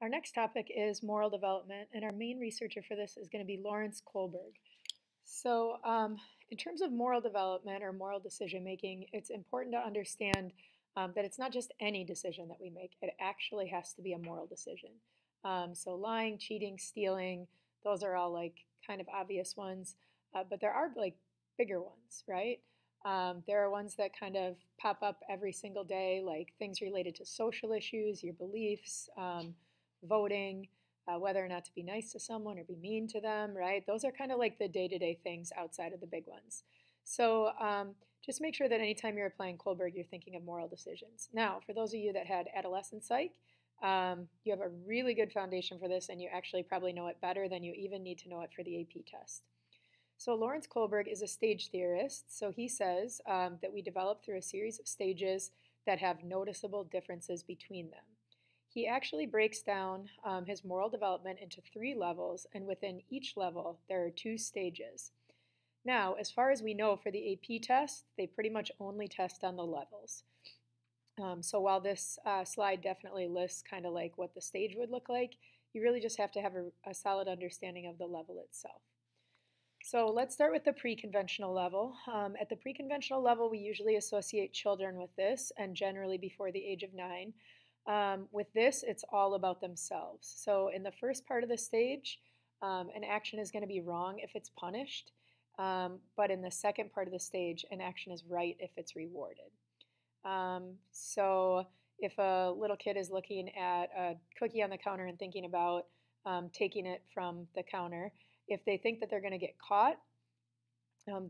Our next topic is moral development, and our main researcher for this is going to be Lawrence Kohlberg. So, in terms of moral development or moral decision making, it's important to understand that it's not just any decision that we make, it actually has to be a moral decision. So, lying, cheating, stealing, those are all like kind of obvious ones, but there are like bigger ones, right? There are ones that kind of pop up every single day, like things related to social issues, your beliefs, voting, whether or not to be nice to someone or be mean to them, right? Those are kind of like the day-to-day things outside of the big ones. So just make sure that anytime you're applying Kohlberg, you're thinking of moral decisions. Now, for those of you that had adolescent psych, you have a really good foundation for this, and you actually probably know it better than you even need to know it for the AP test. So Lawrence Kohlberg is a stage theorist. So he says that we develop through a series of stages that have noticeable differences between them. He actually breaks down his moral development into 3 levels, and within each level, there are 2 stages. Now, as far as we know for the AP test, they pretty much only test on the levels. So while this slide definitely lists kind of like what the stage would look like, you really just have to have a solid understanding of the level itself. So let's start with the pre-conventional level. At the pre-conventional level, we usually associate children with this, and generally before the age of 9. With this, it's all about themselves. So in the first part of the stage, an action is going to be wrong if it's punished, but in the second part of the stage, an action is right if it's rewarded. So if a little kid is looking at a cookie on the counter and thinking about taking it from the counter, if they think that they're going to get caught,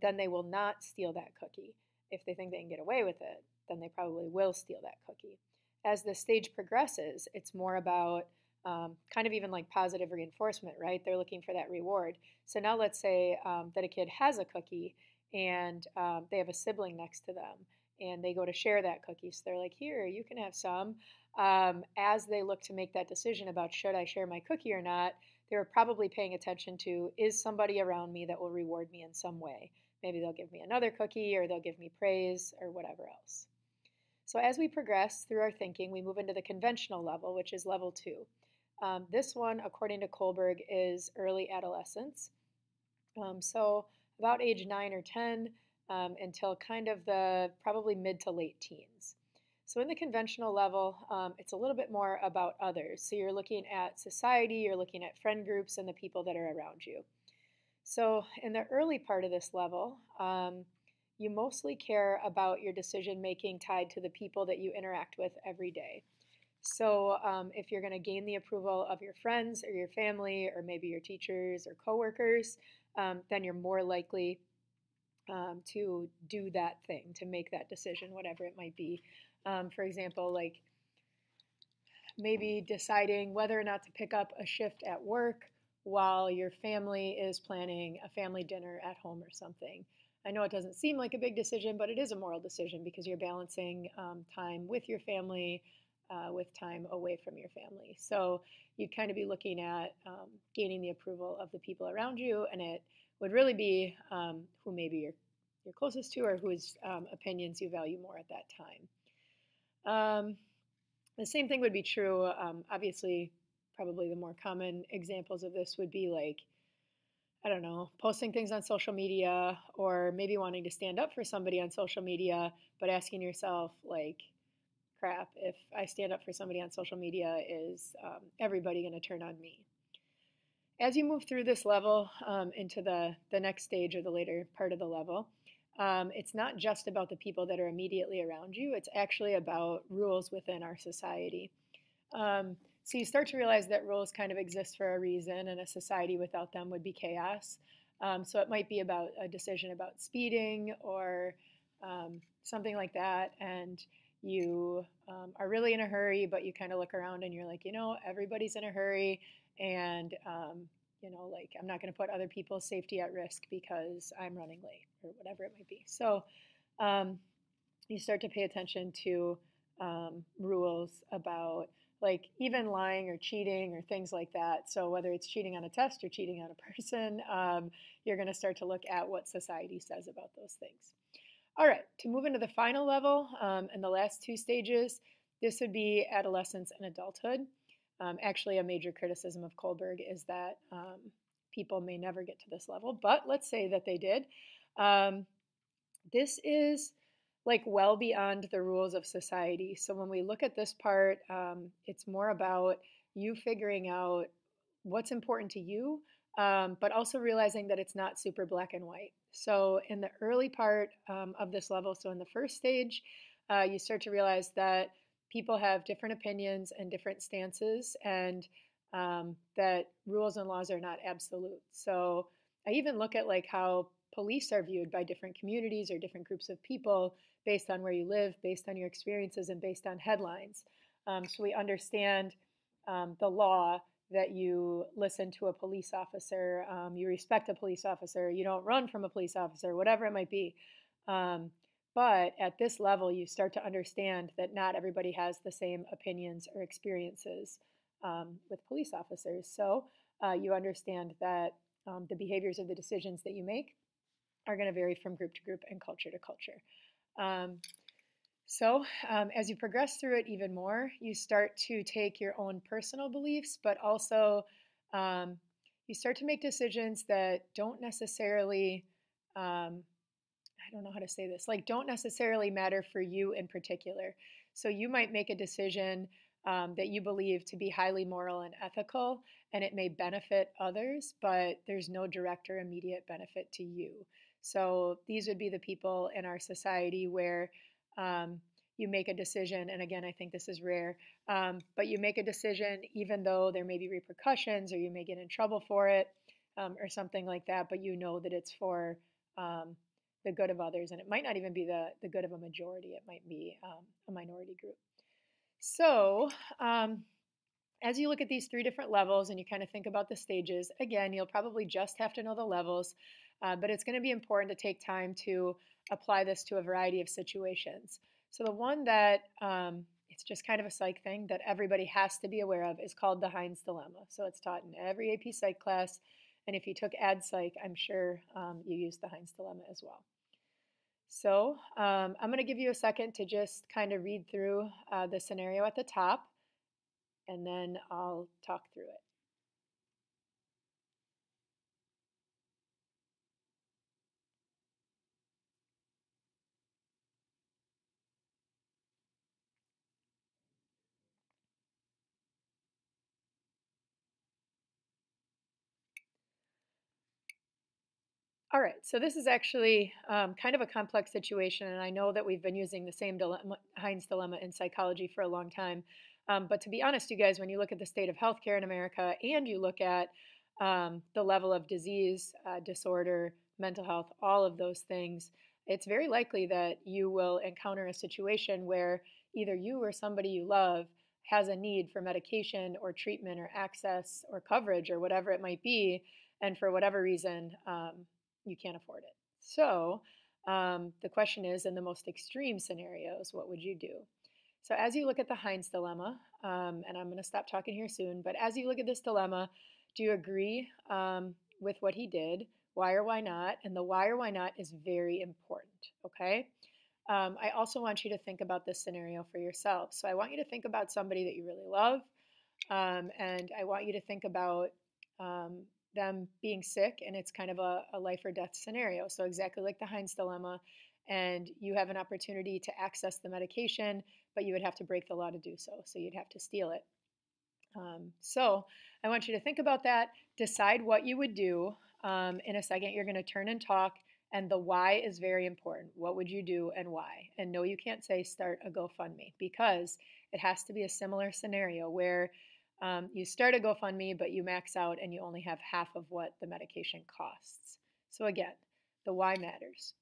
then they will not steal that cookie. If they think they can get away with it, then they probably will steal that cookie. As the stage progresses, it's more about kind of even like positive reinforcement, right? They're looking for that reward. So now let's say that a kid has a cookie and they have a sibling next to them and they go to share that cookie. So they're like, here, you can have some. As they look to make that decision about should I share my cookie or not, they're probably paying attention to, is somebody around me that will reward me in some way? Maybe they'll give me another cookie or they'll give me praise or whatever else. So as we progress through our thinking, we move into the conventional level, which is level 2. This one, according to Kohlberg, is early adolescence. So about age 9 or 10 until kind of the probably mid to late teens. So in the conventional level, it's a little bit more about others. So you're looking at society, you're looking at friend groups and the people that are around you. So in the early part of this level, you mostly care about your decision making tied to the people that you interact with every day. So if you're going to gain the approval of your friends or your family or maybe your teachers or coworkers, then you're more likely to do that thing, to make that decision, whatever it might be. For example, like maybe deciding whether or not to pick up a shift at work while your family is planning a family dinner at home or something. I know it doesn't seem like a big decision, but it is a moral decision because you're balancing time with your family with time away from your family. So you'd kind of be looking at gaining the approval of the people around you, and it would really be who maybe you're closest to or whose opinions you value more at that time. The same thing would be true, obviously, probably the more common examples of this would be like, I don't know, posting things on social media or maybe wanting to stand up for somebody on social media, but asking yourself, like, crap, if I stand up for somebody on social media, is everybody going to turn on me? As you move through this level into the next stage or the later part of the level, it's not just about the people that are immediately around you. It's actually about rules within our society. So you start to realize that rules kind of exist for a reason, and a society without them would be chaos. So it might be about a decision about speeding or something like that, and you are really in a hurry, but you kind of look around and you're like, everybody's in a hurry, and like I'm not going to put other people's safety at risk because I'm running late or whatever it might be. So you start to pay attention to rules about like even lying or cheating or things like that. So whether it's cheating on a test or cheating on a person, you're going to start to look at what society says about those things. All right, to move into the final level and the last 2 stages, this would be adolescence and adulthood. Actually, a major criticism of Kohlberg is that people may never get to this level, but let's say that they did. Um, this is like well beyond the rules of society. So when we look at this part, it's more about you figuring out what's important to you, but also realizing that it's not super black and white. So in the early part of this level, so in the first stage, you start to realize that people have different opinions and different stances, and that rules and laws are not absolute. So I even look at like how police are viewed by different communities or different groups of people based on where you live, based on your experiences, and based on headlines. So we understand the law, that you listen to a police officer, you respect a police officer, you don't run from a police officer, whatever it might be. But at this level, you start to understand that not everybody has the same opinions or experiences with police officers. So you understand that the behaviors or the decisions that you make are going to vary from group to group and culture to culture. As you progress through it even more, you start to take your own personal beliefs, but also you start to make decisions that don't necessarily, I don't know how to say this, like don't necessarily matter for you in particular. So you might make a decision that you believe to be highly moral and ethical, and it may benefit others, but there's no direct or immediate benefit to you. So these would be the people in our society where you make a decision, and again, I think this is rare, but you make a decision even though there may be repercussions or you may get in trouble for it or something like that, but you know that it's for the good of others, and it might not even be the good of a majority, it might be a minority group. So as you look at these three different levels and you kind of think about the stages, again, you'll probably just have to know the levels, but it's going to be important to take time to apply this to a variety of situations. So the one that it's just kind of a psych thing that everybody has to be aware of is called the Heinz dilemma. So it's taught in every AP Psych class, and if you took Ad Psych, I'm sure you used the Heinz dilemma as well. So I'm going to give you a second to just kind of read through the scenario at the top, and then I'll talk through it. All right, so this is actually kind of a complex situation, and I know that we've been using the same Heinz dilemma in psychology for a long time. But to be honest, you guys, when you look at the state of healthcare in America and you look at the level of disease, disorder, mental health, all of those things, it's very likely that you will encounter a situation where either you or somebody you love has a need for medication or treatment or access or coverage or whatever it might be, and for whatever reason, you can't afford it. So the question is, in the most extreme scenarios, what would you do? So as you look at the Heinz dilemma, and I'm going to stop talking here soon, but as you look at this dilemma, do you agree with what he did? Why or why not? And the why or why not is very important, okay? I also want you to think about this scenario for yourself. So I want you to think about somebody that you really love, and I want you to think about them being sick, and it's kind of a life or death scenario. So exactly like the Heinz dilemma, and you have an opportunity to access the medication, but you would have to break the law to do so. So you'd have to steal it. So I want you to think about that, decide what you would do. In a second, you're going to turn and talk, and the why is very important. What would you do and why? And no, you can't say start a GoFundMe, because it has to be a similar scenario where you start a GoFundMe, but you max out and you only have half of what the medication costs. So again, the why matters.